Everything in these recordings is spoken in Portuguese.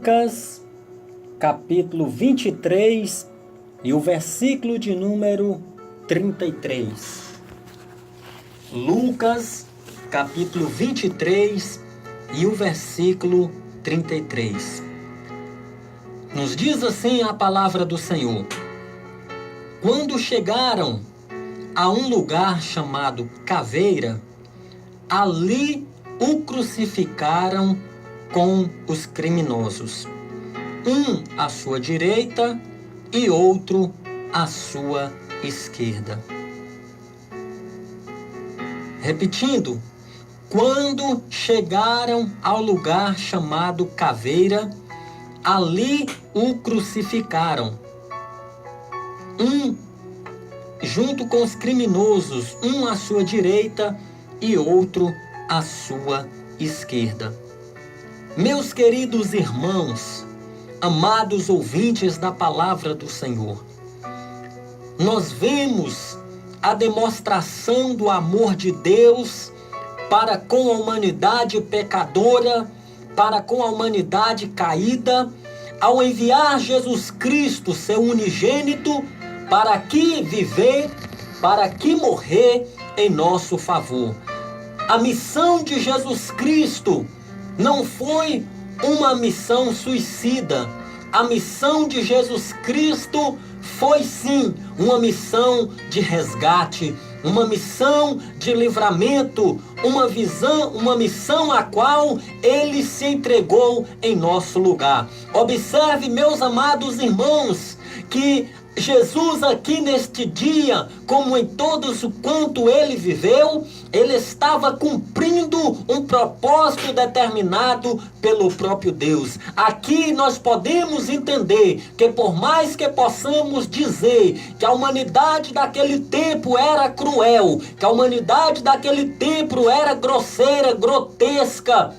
Lucas, capítulo 23 e o versículo de número 33. Lucas, capítulo 23 e o versículo 33. Nos diz assim a palavra do Senhor: quando chegaram a um lugar chamado Caveira, ali o crucificaram com os criminosos, um à sua direita e outro à sua esquerda. Repetindo, quando chegaram ao lugar chamado Caveira, ali o crucificaram, um junto com os criminosos, um à sua direita e outro à sua esquerda. Meus queridos irmãos, amados ouvintes da palavra do Senhor, nós vemos a demonstração do amor de Deus para com a humanidade pecadora, para com a humanidade caída, ao enviar Jesus Cristo, seu unigênito, para aqui viver, para aqui morrer em nosso favor. A missão de Jesus Cristo não foi uma missão suicida. A missão de Jesus Cristo foi sim uma missão de resgate, uma missão de livramento, uma missão a qual ele se entregou em nosso lugar. Observe, meus amados irmãos, que Jesus aqui neste dia, como em todos o quanto ele viveu, ele estava cumprindo um propósito determinado pelo próprio Deus. Aqui nós podemos entender que por mais que possamos dizer que a humanidade daquele tempo era cruel, que a humanidade daquele tempo era grosseira, grotesca,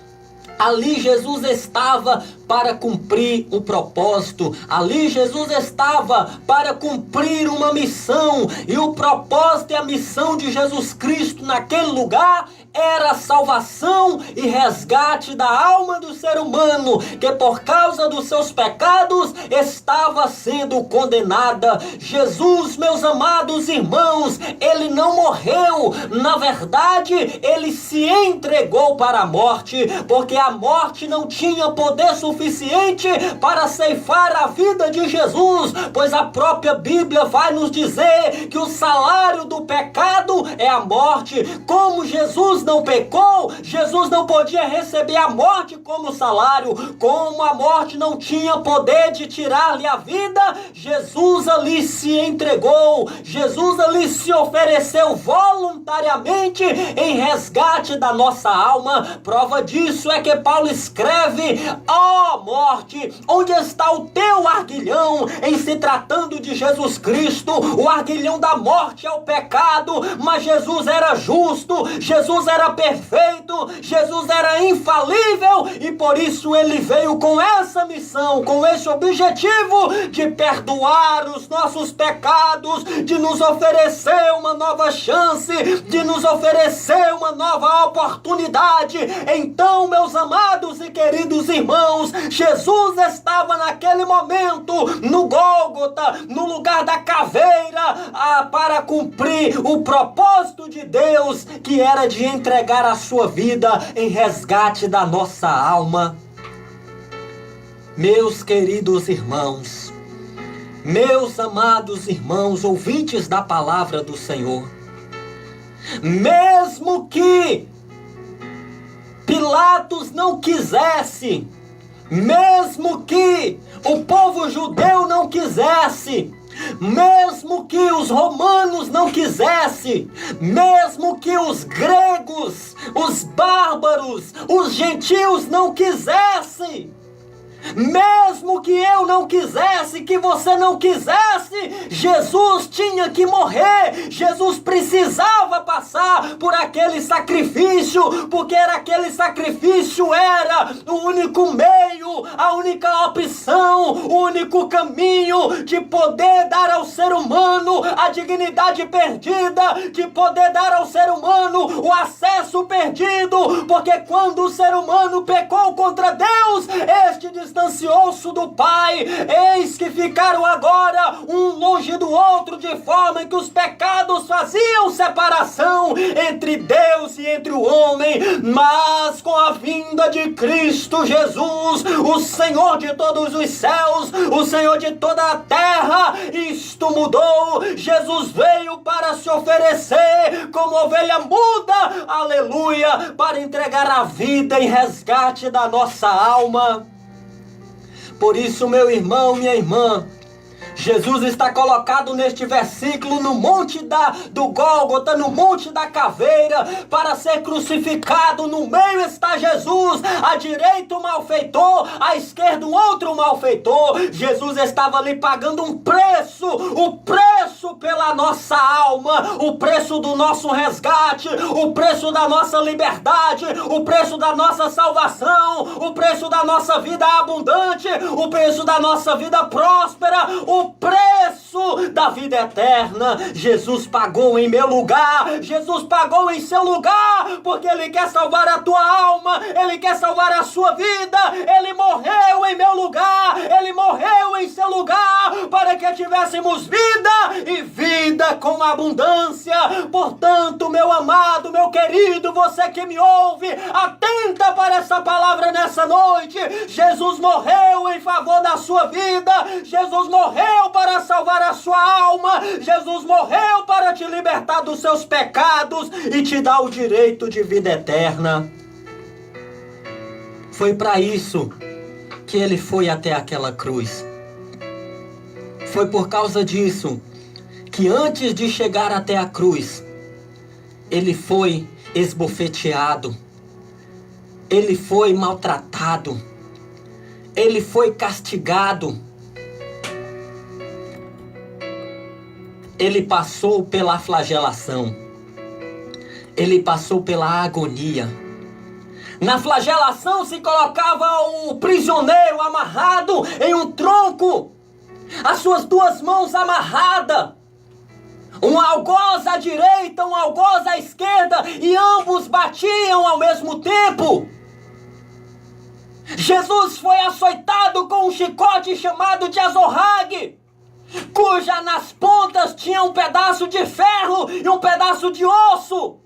ali Jesus estava para cumprir um propósito. Ali Jesus estava para cumprir uma missão. E o propósito e a missão de Jesus Cristo naquele lugar era a salvação e resgate da alma do ser humano, que por causa dos seus pecados estava sendo condenada. Jesus, meus amados irmãos, ele não morreu. Na verdade, ele se entregou para a morte, porque a morte não tinha poder suficiente para ceifar a vida de Jesus, pois a própria Bíblia vai nos dizer que o salário do pecado é a morte. Como Jesus não pecou, Jesus não podia receber a morte como salário. Como a morte não tinha poder de tirar-lhe a vida, Jesus ali se entregou, Jesus ali se ofereceu voluntariamente em resgate da nossa alma. Prova disso é que Paulo escreve: ó morte, onde está o teu arguilhão? Em se tratando de Jesus Cristo, o arguilhão da morte é o pecado, mas Jesus era justo, Jesus era perfeito, Jesus era infalível, e por isso ele veio com essa missão, com esse objetivo de perdoar os nossos pecados, de nos oferecer uma nova chance, de nos oferecer uma nova oportunidade. Então, meus amados e queridos irmãos, Jesus estava naquele momento no Gólgota, no lugar da caveira, para cumprir o propósito de Deus, que era de entregar a sua vida em resgate da nossa alma. Meus queridos irmãos, meus amados irmãos, ouvintes da palavra do Senhor, mesmo que Pilatos não quisesse, mesmo que o povo judeu não quisesse, mesmo que os romanos não quisessem, mesmo que os gregos, os bárbaros, os gentios não quisessem, mesmo mesmo que eu não quisesse, que você não quisesse, Jesus tinha que morrer. Jesus precisava passar por aquele sacrifício, porque aquele sacrifício era o único meio, a única opção, o único caminho de poder dar ao ser humano a dignidade perdida, de poder dar ao ser humano o acesso perdido, porque quando o ser humano pecou contra Deus, este distanciou-se do Pai. Eis que ficaram agora um longe do outro, de forma que os pecados faziam separação entre Deus e entre o homem. Mas com a vinda de Cristo Jesus, o Senhor de todos os céus, o Senhor de toda a terra, isto mudou. Jesus veio para se oferecer como ovelha muda, aleluia, para entregar a vida em resgate da nossa alma. Por isso, meu irmão, minha irmã, Jesus está colocado neste versículo no monte do Gólgota, no monte da caveira, para ser crucificado. No meio está Jesus, à direita o malfeitor, à esquerda um outro malfeitor. Jesus estava ali pagando um preço, o preço pela nossa alma, o preço do nosso resgate, o preço da nossa liberdade, o preço da nossa salvação, o preço da nossa vida abundante, o preço da nossa vida próspera, o preço da vida eterna. Jesus pagou em meu lugar, Jesus pagou em seu lugar, porque Ele quer salvar a tua alma, Ele quer salvar a sua vida. Ele morreu em meu lugar, Ele morreu em seu lugar, para que tivéssemos vida e vida com abundância. Portanto, meu amado, meu querido, você que me ouve, atenta para essa palavra nessa noite. Jesus morreu em favor da sua vida, Jesus morreu para salvar a sua alma, Jesus morreu para te libertar dos seus pecados e te dar o direito de vida eterna. Foi para isso que Ele foi até aquela cruz. Foi por causa disso que antes de chegar até a cruz, Ele foi esbofeteado, Ele foi maltratado, Ele foi castigado, Ele passou pela flagelação, Ele passou pela agonia. Na flagelação se colocava o prisioneiro amarrado em um tronco, as suas duas mãos amarradas, um algoz à direita, um algoz à esquerda, e ambos batiam ao mesmo tempo. Jesus foi açoitado com um chicote chamado de azorrague, cuja nas pontas tinha um pedaço de ferro e um pedaço de osso,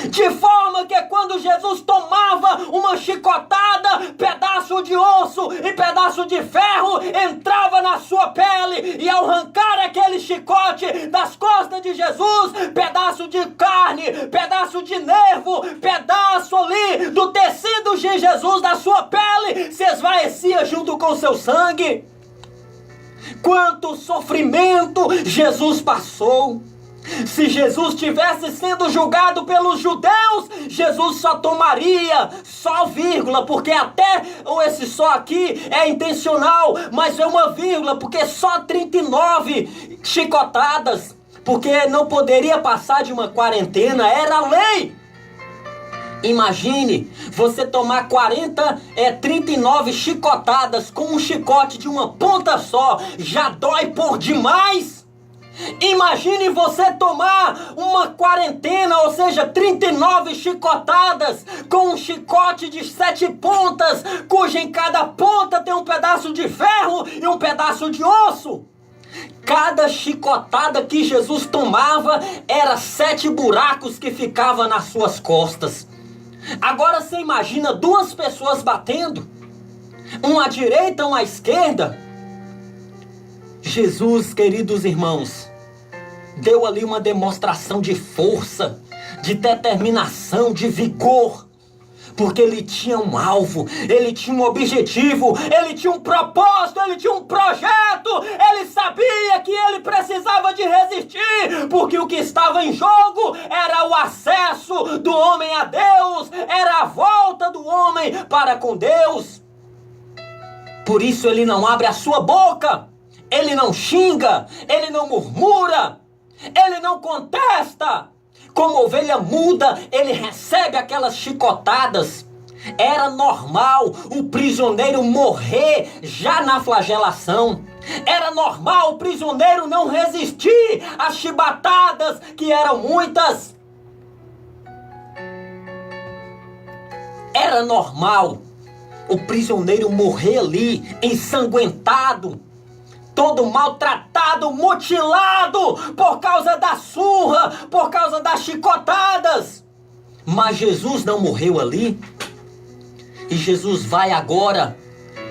de forma que quando Jesus tomava uma chicotada, pedaço de osso e pedaço de ferro entrava na sua pele, e ao arrancar aquele chicote das costas de Jesus, pedaço de carne, pedaço de nervo, pedaço ali do tecido de Jesus, da sua pele, se esvaecia junto com seu sangue. Quanto sofrimento Jesus passou! Se Jesus tivesse sendo julgado pelos judeus, Jesus só tomaria, só vírgula, porque até esse só aqui é intencional, mas é uma vírgula, porque só 39 chicotadas, porque não poderia passar de uma quarentena, era lei. Imagine você tomar 39 chicotadas com um chicote de uma ponta só, já dói por demais. Imagine você tomar uma quarentena, ou seja, 39 chicotadas com um chicote de 7 pontas, cuja em cada ponta tem um pedaço de ferro e um pedaço de osso. Cada chicotada que Jesus tomava era 7 buracos que ficavam nas suas costas. Agora você imagina 2 pessoas batendo, uma à direita, uma à esquerda. Jesus, queridos irmãos, deu ali uma demonstração de força, de determinação, de vigor, porque Ele tinha um alvo, Ele tinha um objetivo, Ele tinha um propósito, Ele tinha um projeto. Ele sabia que Ele precisava de resistir, porque o que estava em jogo era o acesso do homem a Deus, era a volta do homem para com Deus. Por isso ele não abre a sua boca, ele não xinga, ele não murmura, ele não contesta. Como ovelha muda, ele recebe aquelas chicotadas. Era normal o prisioneiro morrer já na flagelação. Era normal o prisioneiro não resistir às chibatadas, que eram muitas. Era normal o prisioneiro morrer ali, ensanguentado, todo maltratado, mutilado, por causa da surra, por causa das chicotadas. Mas Jesus não morreu ali. E Jesus vai agora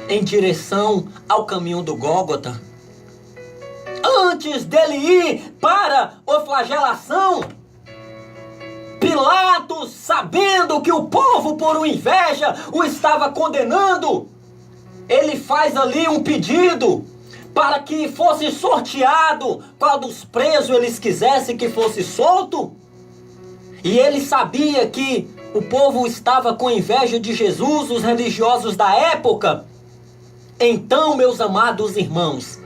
em direção ao caminho do Gólgota. Antes dele ir para a flagelação, Pilatos, sabendo que o povo por uma inveja o estava condenando, ele faz ali um pedido para que fosse sorteado qual dos presos eles quisessem que fosse solto. E ele sabia que o povo estava com inveja de Jesus, os religiosos da época. Então, meus amados irmãos,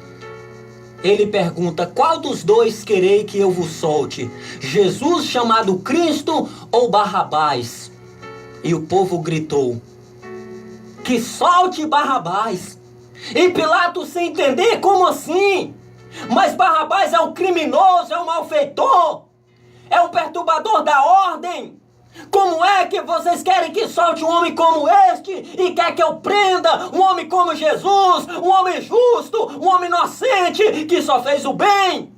ele pergunta: qual dos dois querei que eu vos solte? Jesus chamado Cristo ou Barrabás? E o povo gritou: que solte Barrabás. E Pilatos sem entender, como assim? Mas Barrabás é um criminoso, é um malfeitor, é um perturbador da ordem. Como é que vocês querem que solte um homem como este e quer que eu prenda um homem como Jesus, um homem justo, um homem inocente que só fez o bem?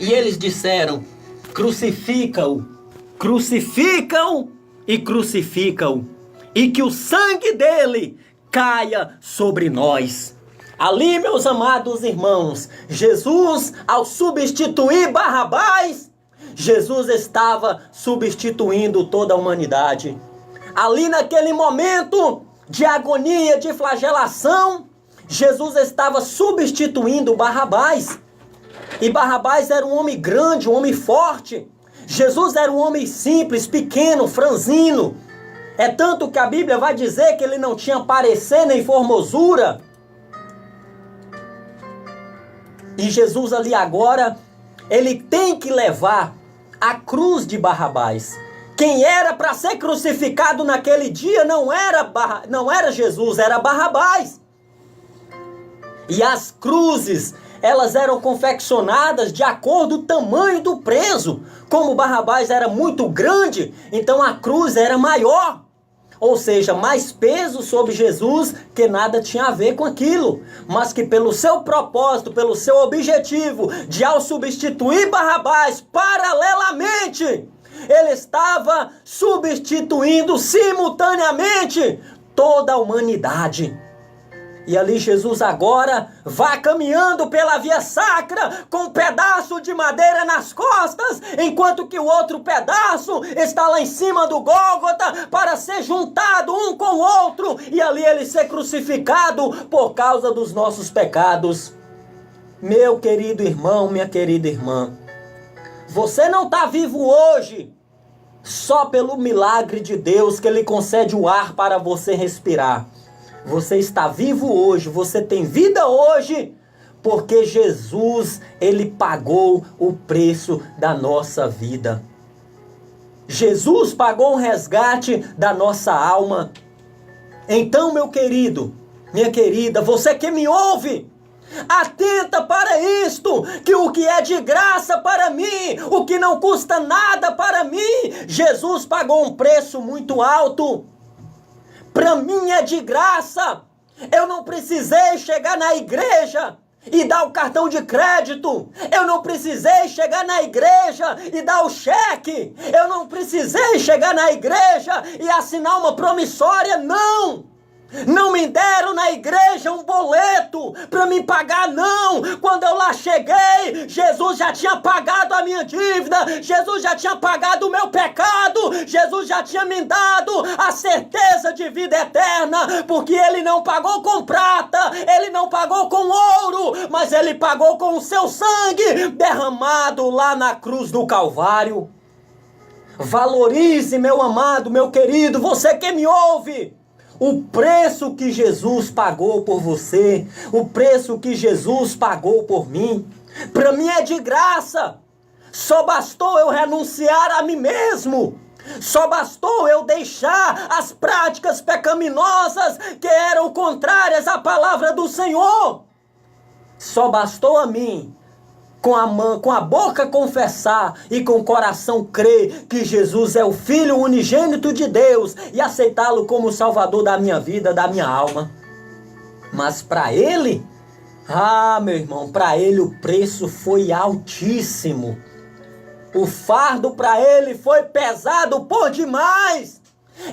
E eles disseram: crucifica-o, crucifica-o e crucifica-o, e que o sangue dele caia sobre nós. Ali, meus amados irmãos, Jesus, ao substituir Barrabás, Jesus estava substituindo toda a humanidade. Ali naquele momento de agonia, de flagelação, Jesus estava substituindo Barrabás. E Barrabás era um homem grande, um homem forte. Jesus era um homem simples, pequeno, franzino. É tanto que a Bíblia vai dizer que ele não tinha parecer nem formosura. E Jesus ali agora, ele tem que levar a cruz de Barrabás. Quem era para ser crucificado naquele dia não era Jesus, era Barrabás. E as cruzes, elas eram confeccionadas de acordo com o tamanho do preso. Como Barrabás era muito grande, então a cruz era maior. Ou seja, mais peso sobre Jesus, que nada tinha a ver com aquilo. Mas que pelo seu propósito, pelo seu objetivo, de ao substituir Barrabás paralelamente, ele estava substituindo simultaneamente toda a humanidade. E ali Jesus agora vai caminhando pela via sacra com um pedaço de madeira nas costas, enquanto que o outro pedaço está lá em cima do Gólgota para ser juntado um com o outro e ali ele ser crucificado por causa dos nossos pecados. Meu querido irmão, minha querida irmã, você não está vivo hoje só pelo milagre de Deus que ele concede o ar para você respirar. Você está vivo hoje, você tem vida hoje, porque Jesus, ele pagou o preço da nossa vida. Jesus pagou o resgate da nossa alma. Então, meu querido, minha querida, você que me ouve, atenta para isto, que o que é de graça para mim, o que não custa nada para mim, Jesus pagou um preço muito alto. Para mim é de graça. Eu não precisei chegar na igreja e dar o cartão de crédito. Eu não precisei chegar na igreja e dar o cheque. Eu não precisei chegar na igreja e assinar uma promissória, não. Não me deram na igreja um boleto para me pagar, não. Quando eu lá cheguei, Jesus já tinha pagado a minha dívida, Jesus já tinha pagado o meu pecado, Jesus já tinha me dado a certeza de vida eterna, porque ele não pagou com prata, ele não pagou com ouro, mas ele pagou com o seu sangue derramado lá na cruz do Calvário. Valorize, meu amado, meu querido, você que me ouve, o preço que Jesus pagou por você, o preço que Jesus pagou por mim. Para mim é de graça. Só bastou eu renunciar a mim mesmo. Só bastou eu deixar as práticas pecaminosas que eram contrárias à palavra do Senhor. Só bastou a mim, com a boca confessar e com o coração crer que Jesus é o Filho unigênito de Deus e aceitá-lo como Salvador da minha vida, da minha alma. Mas para Ele, meu irmão, para Ele o preço foi altíssimo. O fardo para Ele foi pesado por demais.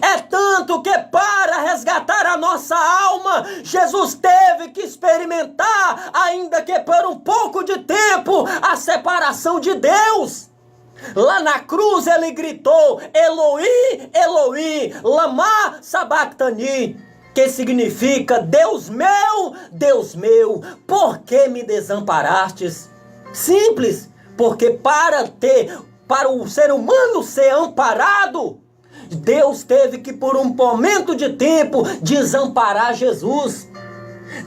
É tanto que para resgatar a nossa alma, Jesus teve que experimentar, ainda que por um pouco de tempo, a separação de Deus. Lá na cruz Ele gritou: Eloi, Eloi, lama sabachthani, que significa: Deus meu, por que me desamparastes? Simples. Porque para o ser humano ser amparado, Deus teve que por um momento de tempo desamparar Jesus.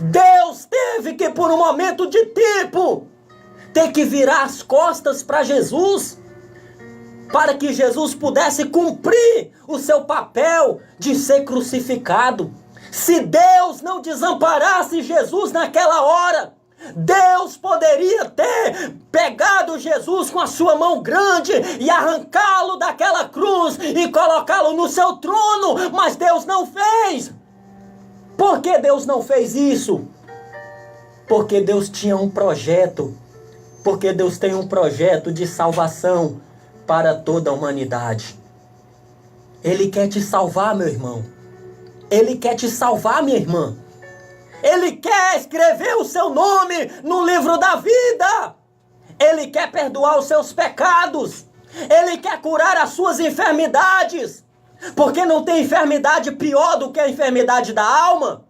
Deus teve que por um momento de tempo ter que virar as costas para Jesus, para que Jesus pudesse cumprir o seu papel de ser crucificado. Se Deus não desamparasse Jesus naquela hora, Deus poderia ter pegado Jesus com a sua mão grande e arrancá-lo daquela cruz e colocá-lo no seu trono, mas Deus não fez. Por que Deus não fez isso? Porque Deus tinha um projeto, porque Deus tem um projeto de salvação para toda a humanidade. Ele quer te salvar, meu irmão. Ele quer te salvar, minha irmã. Ele quer escrever o seu nome no livro da vida. Ele quer perdoar os seus pecados. Ele quer curar as suas enfermidades. Porque não tem enfermidade pior do que a enfermidade da alma.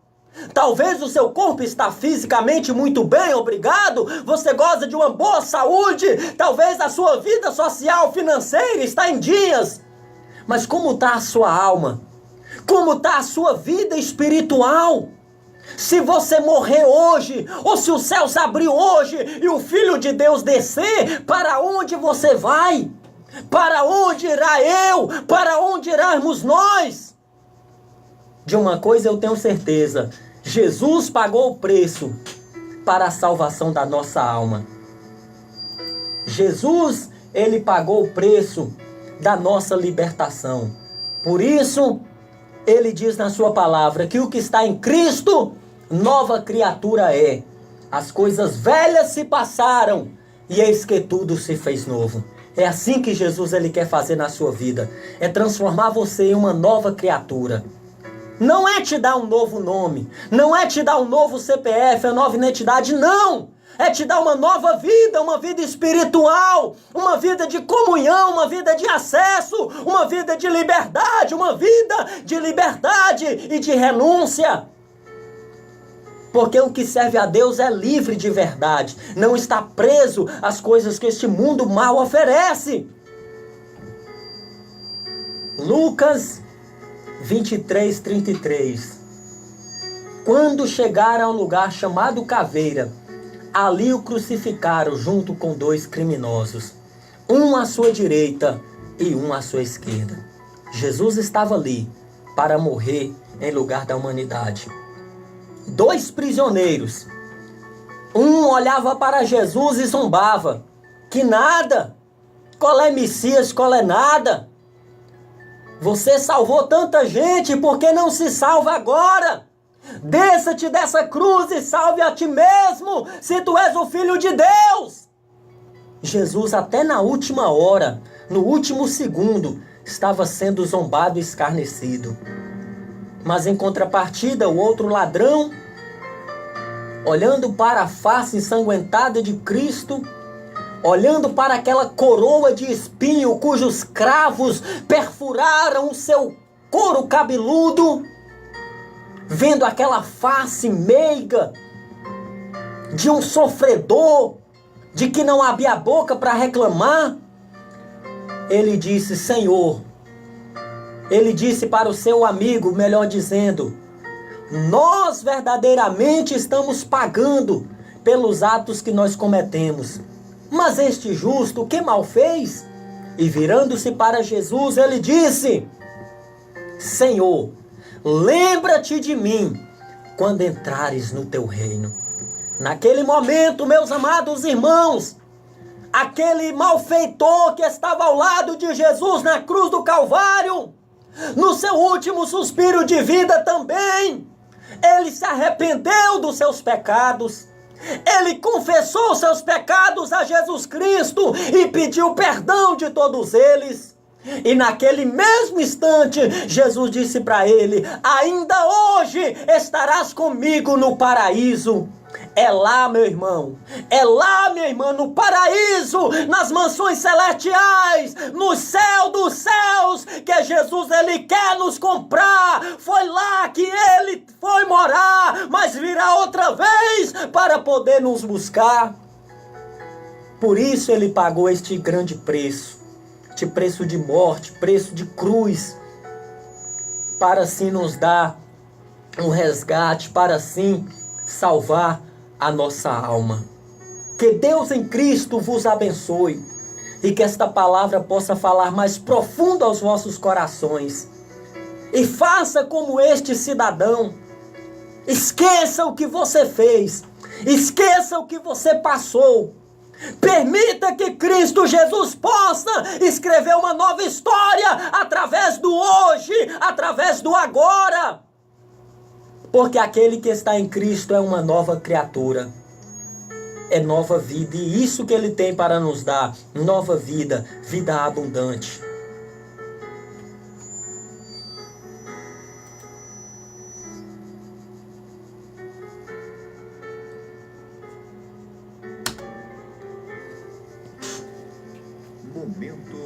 Talvez o seu corpo está fisicamente muito bem, obrigado. Você goza de uma boa saúde. Talvez a sua vida social, financeira está em dias. Mas como está a sua alma? Como está a sua vida espiritual? Se você morrer hoje, ou se o céu se abrir hoje e o Filho de Deus descer, para onde você vai? Para onde irá eu? Para onde iremos nós? De uma coisa eu tenho certeza: Jesus pagou o preço para a salvação da nossa alma. Jesus, Ele pagou o preço da nossa libertação. Por isso, Ele diz na sua palavra que o que está em Cristo, nova criatura é. As coisas velhas se passaram e eis que tudo se fez novo. É assim que Jesus Ele quer fazer na sua vida. É transformar você em uma nova criatura. Não é te dar um novo nome. Não é te dar um novo CPF, uma nova identidade. Não! É te dar uma nova vida, uma vida espiritual, uma vida de comunhão, uma vida de acesso, uma vida de liberdade, uma vida de liberdade e de renúncia. Porque o que serve a Deus é livre de verdade, não está preso às coisas que este mundo mal oferece. Lucas 23:33. Quando chegaram ao lugar chamado Caveira, ali o crucificaram junto com 2 criminosos, um à sua direita e um à sua esquerda. Jesus estava ali para morrer em lugar da humanidade. 2 prisioneiros. Um olhava para Jesus e zombava. Que nada! Qual é Messias, qual é nada? Você salvou tanta gente, por que não se salva agora? Desça-te dessa cruz e salve a ti mesmo, se tu és o Filho de Deus. Jesus, até na última hora, no último segundo, estava sendo zombado e escarnecido. Mas em contrapartida, o outro ladrão, olhando para a face ensanguentada de Cristo, olhando para aquela coroa de espinho cujos cravos perfuraram o seu couro cabeludo, vendo aquela face meiga de um sofredor, de que não abria a boca para reclamar, ele disse: Senhor, ele disse para o seu amigo, melhor dizendo, nós verdadeiramente estamos pagando pelos atos que nós cometemos. Mas este justo, que mal fez? E virando-se para Jesus, ele disse: Senhor, lembra-te de mim quando entrares no teu reino. Naquele momento, meus amados irmãos, aquele malfeitor que estava ao lado de Jesus na cruz do Calvário, no seu último suspiro de vida também, ele se arrependeu dos seus pecados. Ele confessou seus pecados a Jesus Cristo e pediu perdão de todos eles. E naquele mesmo instante, Jesus disse para ele: ainda hoje estarás comigo no paraíso. É lá, meu irmão, é lá, minha irmã, no paraíso, nas mansões celestiais, no céu dos céus, que Jesus, ele quer nos comprar. Foi lá que ele foi morar, mas virá outra vez para poder nos buscar. Por isso ele pagou este grande preço, este preço de morte, preço de cruz, para assim nos dar um resgate, para assim salvar a nossa alma. Que Deus em Cristo vos abençoe e que esta palavra possa falar mais profundo aos vossos corações. E faça como este cidadão. Esqueça o que você fez. Esqueça o que você passou. Permita que Cristo Jesus possa escrever uma nova história através do hoje, através do agora. Porque aquele que está em Cristo é uma nova criatura, é nova vida, e isso que ele tem para nos dar, nova vida, vida abundante. Momento